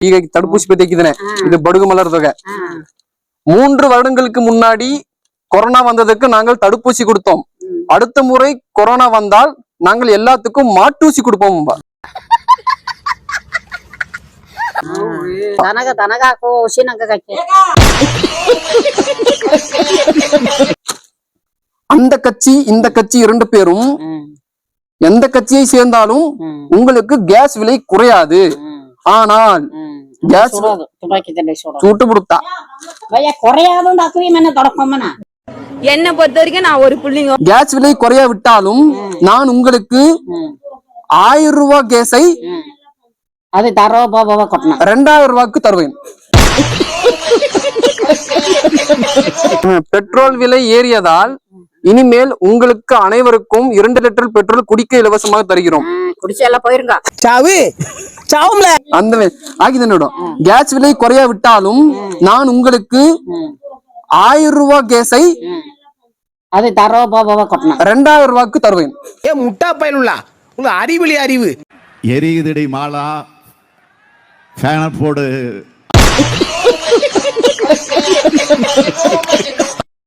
தடுப்பூசி பத்திக்குதுனே இது படுகு மலர் தொகை 3 வருடங்களுக்கு முன்னாடி கொரோனா வந்ததுக்கு நாங்கள் தடுப்பூசி கொடுத்தோம். அடுத்த முறை கொரோனா வந்தால் நாங்கள் எல்லாத்துக்கும் மாட்டூசி கொடுப்போம். அந்த கட்சி இந்த கட்சி 2 பேரும் எந்த கட்சியை சேர்ந்தாலும் உங்களுக்கு கேஸ் விலை குறையாது. ஆனால் கேஸ் சூட்டு கொடுத்தா என்ன பொறுத்த வரைக்கும் நான் ஒரு புள்ளிங்க கேஸ் விலை குறைய விட்டாலும் நான் உங்களுக்கு 1000 ரூபாய் கேஸை அது 2000 ரூபாய்க்கு தருவேன். பெட்ரோல் விலை ஏறியதால் இனிமேல் உங்களுக்கு அனைவருக்கும் 2 லிட்டர் பெட்ரோல் குடிக்க இலவசமாக தருகிறோம். அந்த ஆகிதனிடம் கேஸ் விலை குறைய விட்டாலும் நான் உங்களுக்கு 1000 ரூபாய் கேஸை அது 2000 ரூபாய்க்கு தருவேன். முட்டா பயனுள்ள உங்க அறிவிலி அறிவு எரியுதடி மாலா ஃபேன போடு.